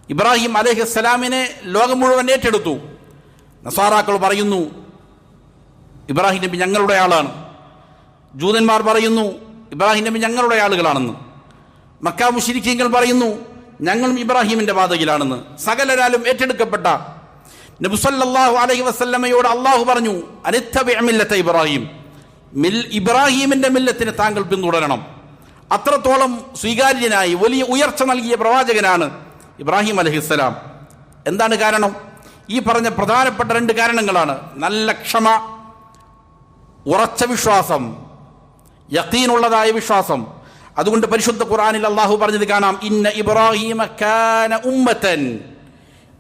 ഇബ്രാഹിം അലൈഹിസ്സലാമിനെ ലോകം മുഴുവൻ ഏറ്റെടുത്തു. നസാറാക്കൾ പറയുന്നു ഇബ്രാഹിം നബി ഞങ്ങളുടെ ആളാണ്. ജൂതന്മാർ പറയുന്നു ഇബ്രാഹിം നബി ഞങ്ങളുടെ ആളുകളാണെന്ന്. മക്ക മുശ്രിക്കീങ്ങൾ പറയുന്നു ഞങ്ങളും ഇബ്രാഹിമിന്റെ പാതയിലാണെന്ന്. സകലരാലും ഏറ്റെടുക്കപ്പെട്ട നബി സല്ലല്ലാഹു അലൈഹി വസല്ലമയോട് അള്ളാഹു പറഞ്ഞു അനിത്തബിഅ മില്ലത ഇബ്രാഹിം, ഇബ്രാഹിമിന്റെ മില്ലത്തിനെ താങ്കൾ പിന്തുടരണം. അത്രത്തോളം സ്വീകാര്യനായി വലിയ ഉയർച്ച നൽകിയ പ്രവാചകനാണ് ഇബ്രാഹിം അലൈഹിസ്സലാം. എന്താണ് കാരണം? ഈ പറഞ്ഞ പ്രധാനപ്പെട്ട 2 കാരണങ്ങളാണ്. നല്ല ക്ഷമ, ഉറച്ച വിശ്വാസം, യഖീനുള്ളതായ വിശ്വാസം. അതുകൊണ്ട് പരിശുദ്ധ ഖുർആനിൽ അള്ളാഹു പറഞ്ഞത് കാണാം, ഇന്ന ഇബ്രാഹിമ കാന ഉമ്മത്തൻ.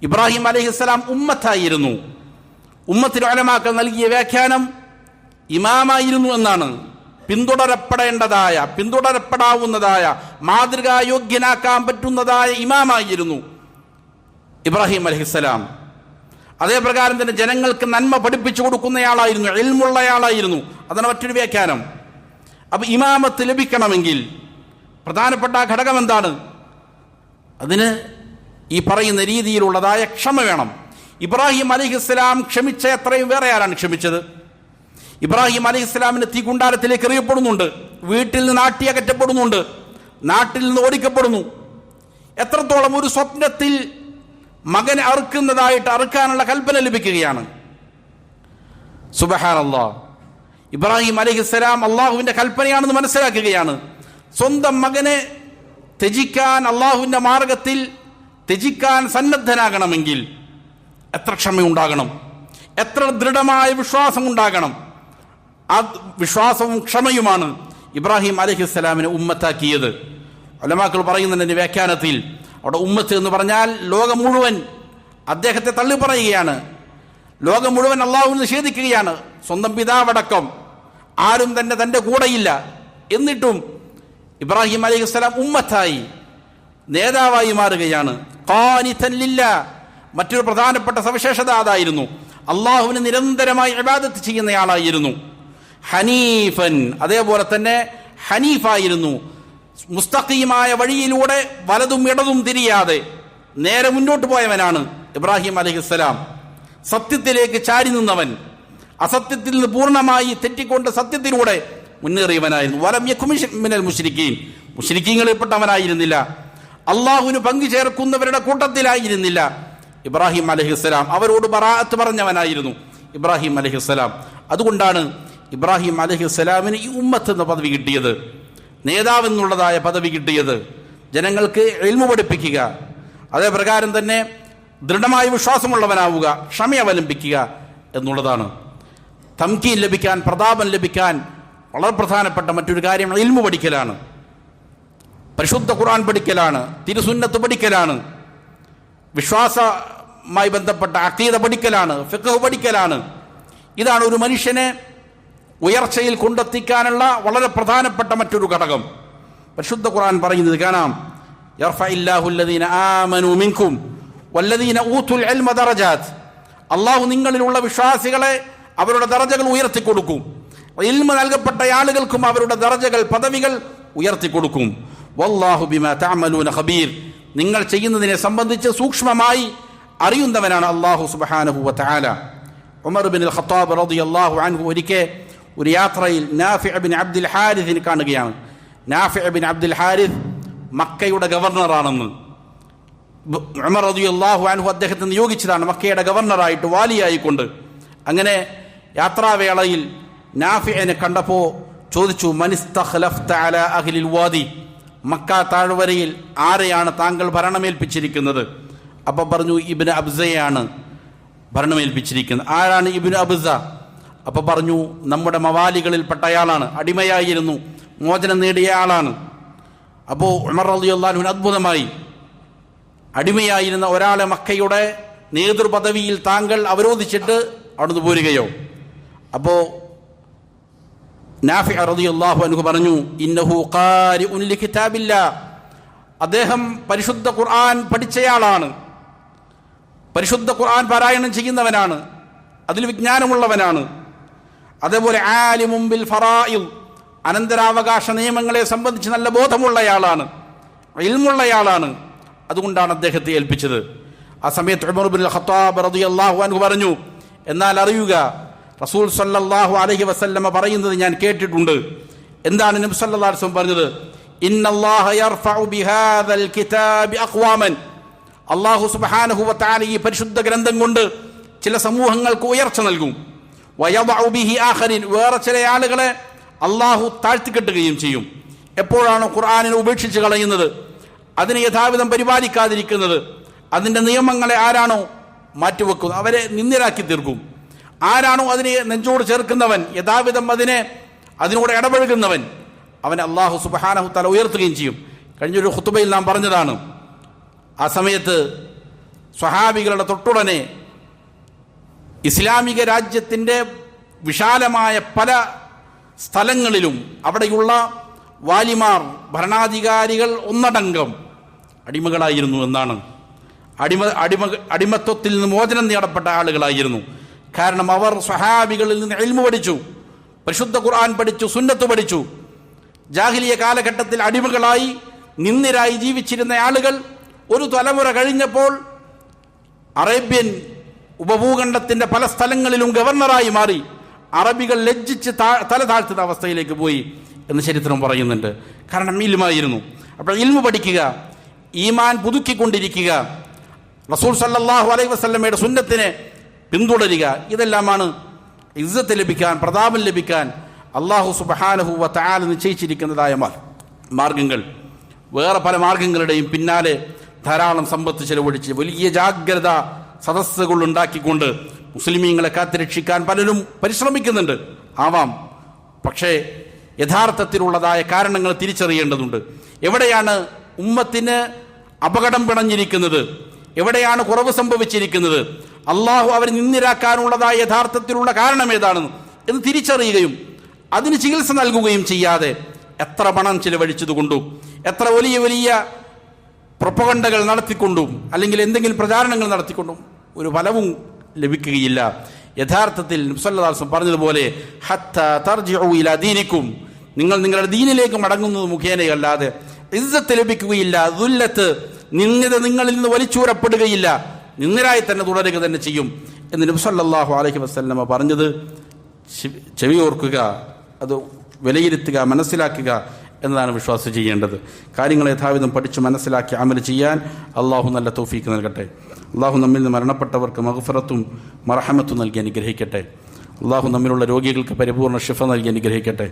ഇബ്രാഹിം അലൈഹിസ്സലാം ഉമ്മത്തായിരുന്നു. ഉമ്മത്തിന് ഉലമാക്കൾ നൽകിയ വ്യാഖ്യാനം ഇമാമായിരുന്നു എന്നാണ്. പിന്തുടരപ്പെടേണ്ടതായ, പിന്തുടരപ്പെടാവുന്നതായ, മാതൃകായോഗ്യനാക്കാൻ പറ്റുന്നതായ ഇമാമായിരുന്നു ഇബ്രാഹിം അലൈഹിസ്സലാം. അതേപ്രകാരം തന്നെ ജനങ്ങൾക്ക് നന്മ പഠിപ്പിച്ചു കൊടുക്കുന്നയാളായിരുന്നു, ഇൽമുള്ളയാളായിരുന്നു. അതാണ് മറ്റൊരു വ്യാഖ്യാനം. അപ്പൊ ഇമാമത്ത് ലഭിക്കണമെങ്കിൽ പ്രധാനപ്പെട്ട ഘടകം എന്താണ്? അതിന് ഈ പറയുന്ന രീതിയിലുള്ളതായ ക്ഷമ വേണം. ഇബ്രാഹിം അലൈഹിസ്സലാം ക്ഷമിച്ച എത്രയും വേറെ ആരാണ് ക്ഷമിച്ചത്? ഇബ്രാഹിം അലൈഹിസ്സലാമിന് തീകുണ്ടാരത്തിലേക്ക് എറിയപ്പെടുന്നുണ്ട്, വീട്ടിൽ നിന്ന് നാട്ടിയകറ്റപ്പെടുന്നുണ്ട്, നാട്ടിൽ നിന്ന് ഓടിക്കപ്പെടുന്നു. എത്രത്തോളം ഒരു സ്വപ്നത്തിൽ മകനെ അറുക്കുന്നതായിട്ട് അറുക്കാനുള്ള കൽപ്പന ലഭിക്കുകയാണ്. സുബ്ഹാനല്ലാഹ്. ഇബ്രാഹിം അലൈഹിസ്സലാം അള്ളാഹുവിന്റെ കൽപ്പനയാണെന്ന് മനസ്സിലാക്കുകയാണ്. സ്വന്തം മകനെ ത്യജിക്കാൻ, അള്ളാഹുവിന്റെ മാർഗത്തിൽ ത്യജിക്കാൻ സന്നദ്ധനാകണമെങ്കിൽ എത്ര ക്ഷമയുണ്ടാകണം, എത്ര ദൃഢമായ വിശ്വാസം ഉണ്ടാകണം. ആ വിശ്വാസവും ക്ഷമയുമാണ് ഇബ്രാഹിം അലൈഹിസ്സലാമിനെ ഉമ്മത്താക്കിയത്. ഉലമാക്കൾ പറയുന്നതിന്റെ വ്യാഖ്യാനത്തിൽ അവിടെ ഉമ്മത്ത് എന്ന് പറഞ്ഞാൽ ലോകം മുഴുവൻ അദ്ദേഹത്തെ തള്ളി പറയുകയാണ്, ലോകം മുഴുവൻ അള്ളാഹുവിനെ നിഷേധിക്കുകയാണ്. സ്വന്തം പിതാവടക്കം ആരും തന്നെ തൻ്റെ കൂടെയില്ല. എന്നിട്ടും ഇബ്രാഹിം അലൈഹിസ്സലാം ഉമ്മത്തായി, നേതാവായി മാറുകയാണ്. ഖാനിതൻ ലില്ലാഹ്. മറ്റൊരു പ്രധാനപ്പെട്ട സവിശേഷത അതായിരുന്നു, അള്ളാഹുവിന് നിരന്തരമായി ഇബാദത്ത് ചെയ്യുന്നയാളായിരുന്നു. ഹനീഫൻ, അതേപോലെ തന്നെ ഹനീഫായിരുന്നു. മുസ്തഖീമായ വഴിയിലൂടെ വലതും ഇടതും തിരിയാതെ നേരെ മുന്നോട്ട് പോയവനാണ് ഇബ്രാഹിം അലൈഹിസ്സലാം. സത്യത്തിലേക്ക് ചാരി നിന്നവൻ, അസത്യത്തിൽ നിന്ന് പൂർണ്ണമായി തെറ്റിക്കൊണ്ട് സത്യത്തിലൂടെ മുന്നേറിയവനായിരുന്നു. വലം യകും മിനൽ മുശ്രിക്കീൻ, മുശ്രിക്കീങ്ങളിൽപ്പെട്ടവനായിരുന്നില്ല. അള്ളാഹുവിന് പങ്കു ചേർക്കുന്നവരുടെ കൂട്ടത്തിലായിരുന്നില്ല ഇബ്രാഹിം അലൈഹിസ്സലാം. അവരോട് ബറാഅത്ത് പറഞ്ഞവനായിരുന്നു ഇബ്രാഹിം അലൈഹിസ്സലാം. അതുകൊണ്ടാണ് ഇബ്രാഹിം അലൈഹിസ്സലാമിന് ഈ ഉമ്മത്ത് എന്ന പദവി കിട്ടിയത്, നേതാവെന്നുള്ളതായ പദവി കിട്ടിയത്. ജനങ്ങൾക്ക് ഇൽമു പഠിപ്പിക്കുക, അതേപ്രകാരം തന്നെ ദൃഢമായ വിശ്വാസമുള്ളവനാവുക, ക്ഷമ അവലംബിക്കുക എന്നുള്ളതാണ്. തംകീൻ ലഭിക്കാൻ, പ്രതാപം ലഭിക്കാൻ വളരെ പ്രധാനപ്പെട്ട മറ്റൊരു കാര്യം ഇൽമു പഠിക്കലാണ്, പരിശുദ്ധ ഖുർആൻ പഠിക്കലാണ്, തിരുസുന്നത്ത് പഠിക്കലാണ്, വിശ്വാസമായി ബന്ധപ്പെട്ട അഖീദ പഠിക്കലാണ്, ഫിഖ്ഹ് പഠിക്കലാണ്. ഇതാണ് ഒരു മനുഷ്യനെ ഉയർച്ചയിൽ കൊണ്ടെത്തിക്കാനുള്ള വളരെ പ്രധാനപ്പെട്ട മറ്റൊരു ഘടകം. പരിശുദ്ധ ഖുർആൻ പറയുന്നത് കാണാം, യർഫഇല്ലാഹു അല്ലദീന ആമനൂ മിൻകും വല്ലദീന ഊതുൽ ഇൽമ ദറജാത്ത്. അല്ലാഹു നിങ്ങളിലുള്ള വിശ്വാസികളെ അവരുടെ ദറജകൾ ഉയർത്തിക്കൊടുക്കും. ഇൽമ നൽകപ്പെട്ട ആളുകൾക്കും അവരുടെ ദറജകൾ, പദവികൾ ഉയർത്തിക്കൊടുക്കും. വല്ലാഹു ബിമാ തഅമലൂന ഖബീർ. നിങ്ങൾ ചെയ്യുന്നതിനെ സംബന്ധിച്ച് സൂക്ഷ്മമായി അറിയുന്നവനാണ് അല്ലാഹു സുബ്ഹാനഹു വ തആല. ഉമർ ബിൻ അൽ ഖത്താബ് റളിയല്ലാഹു അൻഹു ഒരിക്കൽ ഒരു യാത്രയിൽ നാഫിഅ ബിൻ അബ്ദുൽ ഹാരിസിനെ കാണുകയാണ്. നാഫിഅ ബിൻ അബ്ദുൽ ഹാരിസ് മക്കയുടെ ഗവർണറാണെന്ന്. ഉമർ റളിയല്ലാഹു അൻഹു അദ്ദേഹത്തെ നിയോഗിച്ചതാണ് മക്കയുടെ ഗവർണറായിട്ട്, വാലിയായിക്കൊണ്ട്. അങ്ങനെ യാത്രാവേളയിൽ നാഫിഅനെ കണ്ടപ്പോൾ ചോദിച്ചു, മനിസ്തഖ്ലഫ്ത അലാ അഹ്ലിൽ വാദി, മക്ക താഴ്വരയിൽ ആരെയാണ് താങ്കൾ ഭരണമേൽപ്പിച്ചിരിക്കുന്നത്? അപ്പം പറഞ്ഞു, ഇബ്നു അബ്സയാണ് ഭരണമേൽപ്പിച്ചിരിക്കുന്നത്. ആരാണ് ഇബ്നു അബ്സ? അപ്പം പറഞ്ഞു, നമ്മുടെ മവാലികളിൽപ്പെട്ട ആളാണ്, അടിമയായിരുന്നു, മോചനം നേടിയ ആളാണ്. അപ്പോൾ ഉമർ റളിയല്ലാഹു അൻഹു അത്ഭുതമായി, അടിമയായിരുന്ന ഒരാളെ മക്കയുടെ നേതൃപദവിയിൽ താങ്കൾ അവരോധിച്ചിട്ട് അവിടുന്ന് പോരുകയോ? അപ്പോൾ നാഫിഅ റളിയല്ലാഹു അൻഹു പറഞ്ഞു, ഇന്നഹു ഖാരിഉൻ ലികിതാബില്ലാഹ്, അദ്ദേഹം പരിശുദ്ധ ഖുർആൻ പഠിച്ചയാളാണ്, പരിശുദ്ധ ഖുർആൻ പാരായണം ചെയ്യുന്നവനാണ്, അതിൽ വിജ്ഞാനമുള്ളവനാണ്. അതേപോലെ ആലിമും ബിൽ ഫറായിദ്, അനന്തരാവകാശ നിയമങ്ങളെ സംബന്ധിച്ച് നല്ല ബോധമുള്ളയാളാണ്, ഇൽമുള്ളയാളാണ്. അതുകൊണ്ടാണ് അദ്ദേഹത്തെ ഏൽപ്പിച്ചത്. ആ സമയത്ത് ഉമർ ബിൻ ഖത്താബ് റളിയല്ലാഹു അൻഹു പറഞ്ഞു, എന്നാൽ അറിയുക, റസൂൽ സല്ലല്ലാഹു അലൈഹി വസല്ലമ പറയുന്നത് ഞാൻ കേട്ടിട്ടുണ്ട്. എന്താണ് നബി സല്ലല്ലാഹു അലൈഹി വസല്ലം പറഞ്ഞത്? ഇന്നല്ലാഹ യർഫഉ ബിഹാദൽ കിതാബി അഖ്വാമൻ. അല്ലാഹു സുബ്ഹാനഹു വ തആല ഈ പരിശുദ്ധ ഗ്രന്ഥം കൊണ്ട് ചില സമൂഹങ്ങൾക്ക് ഉയർച്ച നൽകും. വയദഉ ബിഹി ആഖരിൻ, വേറെ ചില ആളുകളെ അല്ലാഹു താഴ്ത്തിക്കെട്ടുകയും ചെയ്യും. എപ്പോഴാണോ ഖുർആനിനെ ഉപേക്ഷിച്ച് കളയുന്നത്, അതിനെ യഥാവിധം പരിപാലിക്കാതിരിക്കുന്നത്, അതിൻ്റെ നിയമങ്ങളെ ആരാണോ മാറ്റിവെക്കുന്നത് അവരെ നിന്ദ്യരാക്കി തീർക്കും. ആരാണോ അതിനെ നെഞ്ചോട് ചേർക്കുന്നവൻ, യഥാവിധം അതിനോട് ഇടപഴകുന്നവൻ, അവനെ അല്ലാഹു സുബ്ഹാനഹു തആല ഉയർത്തുകയും ചെയ്യും. കഴിഞ്ഞൊരു ഖുതുബയിൽ നാം പറഞ്ഞതാണ്, ആ സമയത്ത് സ്വഹാബികളുടെ തൊട്ടുടനെ ഇസ്ലാമിക രാജ്യത്തിൻ്റെ വിശാലമായ പല സ്ഥലങ്ങളിലും അവിടെയുള്ള വാലിമാർ, ഭരണാധികാരികൾ ഒന്നടങ്കം അടിമകളായിരുന്നു എന്നാണ്. അടിമത്വത്തിൽ നിന്ന് മോചനം നേടപ്പെട്ട ആളുകളായിരുന്നു. കാരണം അവർ സ്വഹാബികളിൽ നിന്ന് ഇൽമു പഠിച്ചു, പരിശുദ്ധ ഖുർആൻ പഠിച്ചു, സുന്നത്ത് പഠിച്ചു. ജാഹിലിയ കാലഘട്ടത്തിൽ അടിമകളായി നിന്ദ്യരായി ജീവിച്ചിരുന്ന ആളുകൾ ഒരു തലമുറ കഴിഞ്ഞപ്പോൾ അറേബ്യൻ ഉപഭൂഖണ്ഡത്തിൻ്റെ പല സ്ഥലങ്ങളിലും ഗവർണറായി മാറി. അറബികൾ ലജ്ജിച്ച് തല താഴ്ത്തുന്ന അവസ്ഥയിലേക്ക് പോയി എന്ന് ചരിത്രം പറയുന്നുണ്ട്. കാരണം ഇൽമായിരുന്നു. അപ്പോൾ ഇൽമു പഠിക്കുക, ഈമാൻ പുതുക്കിക്കൊണ്ടിരിക്കുക, റസൂൽ സല്ലല്ലാഹു അലൈഹി വസല്ലമയുടെ സുന്നത്തിനെ പിന്തുടരുക, ഇതെല്ലാമാണ് ഇസ്സത്ത് ലഭിക്കാൻ, പ്രതാപം ലഭിക്കാൻ അല്ലാഹു സുബ്ഹാനഹു വ തആല നിശ്ചയിച്ചിരിക്കുന്നതായ മാർഗങ്ങൾ. വേറെ പല മാർഗങ്ങളുടെയും പിന്നാലെ ധാരാളം സമ്പത്ത് ചെലവഴിച്ച് വലിയ ജാഗ്രത സദസ്സുകൾ ഉണ്ടാക്കിക്കൊണ്ട് മുസ്ലിമീങ്ങളെ കാത്തുരക്ഷിക്കാൻ പലരും പരിശ്രമിക്കുന്നുണ്ട് ആവാം. പക്ഷേ യഥാർത്ഥത്തിലുള്ളതായ കാരണങ്ങൾ തിരിച്ചറിയേണ്ടതുണ്ട്. എവിടെയാണ് ഉമ്മത്തിന് അപകടം പിണഞ്ഞിരിക്കുന്നത്, എവിടെയാണ് കുറവ് സംഭവിച്ചിരിക്കുന്നത്, അള്ളാഹു അവരെ നിന്ദ്യരാക്കാനുള്ളതായ യഥാർത്ഥത്തിലുള്ള കാരണം ഏതാണെന്ന് എന്ന് തിരിച്ചറിയുകയും അതിന് ചികിത്സ നൽകുകയും ചെയ്യാതെ എത്ര പണം ചിലവഴിച്ചതുകൊണ്ടും എത്ര വലിയ വലിയ പ്രൊപ്പഗണ്ടകൾ നടത്തിക്കൊണ്ടും അല്ലെങ്കിൽ എന്തെങ്കിലും പ്രചാരണങ്ങൾ നടത്തിക്കൊണ്ടും ഒരു ഫലവും ലഭിക്കുകയില്ല. യഥാർത്ഥത്തിൽ നബി സല്ലല്ലാഹു അലൈഹി വസല്ലം പറഞ്ഞതുപോലെ ഹത്താ തർജിഉ ഇലാ ദീനിക്കും, നിങ്ങൾ നിങ്ങളുടെ ദീനിലേക്ക് മടങ്ങുന്നത് മുഖേനയല്ലാതെ ഇസ്സത്ത് ലഭിക്കുകയില്ല. ദുല്ലത്ത്, നിന്ദ്യത നിങ്ങളിൽ നിന്ന് വലിച്ചൂരപ്പെടുകയില്ല, നിന്ദ്യരായി തന്നെ തുടരുക തന്നെ ചെയ്യും എന്ന് നബി സല്ലല്ലാഹു അലൈഹി വസല്ലം പറഞ്ഞത് ചെവിയോർക്കുക, അത് വിലയിരുത്തുക, മനസ്സിലാക്കുക എന്നതാണ് വിശ്വാസം ചെയ്യേണ്ടത്. കാര്യങ്ങൾ യഥാവിധം പഠിച്ച് മനസ്സിലാക്കി അമൽ ചെയ്യാൻ അള്ളാഹു നല്ല തൗഫീക്ക് നൽകട്ടെ. അള്ളാഹു നമ്മിൽ നിന്ന് മരണപ്പെട്ടവർക്ക് മഗ്ഫിറത്തും മർഹമത്തും നൽകി അനുഗ്രഹിക്കട്ടെ. അള്ളാഹു നമ്മിലുള്ള രോഗികൾക്ക് പരിപൂർണ്ണ ശിഫ നൽകി അനുഗ്രഹിക്കട്ടെ.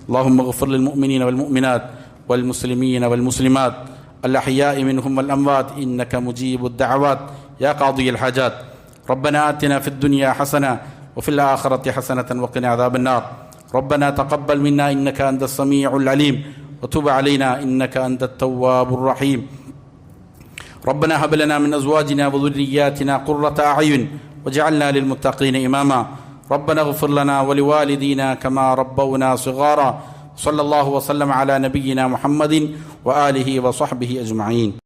അല്ലാഹുമ്മ ഗ്ഫിർ ലിൽ മുഅ്മിനീന വൽ മുഅ്മിനാത്ത് വൽ മുസ്ലിമീന വൽ മുസ്ലിമാത്ത് الأحياء منهم والأموات إنك مجيب الدعوات يا قاضي الحاجات. ربنا آتنا في الدنيا حسنة وفي الآخرة حسنة وقنا عذاب النار. ربنا تقبل منا إنك أنت السميع العليم وتب علينا إنك أنت التواب الرحيم. ربنا هب لنا من أزواجنا وذرياتنا قرة أعين واجعلنا للمتقين إماما. ربنا اغفر لنا ولوالدينا كما ربونا صغارا. صلى الله وسلم على نبينا محمد وآله وصحبه أجمعين.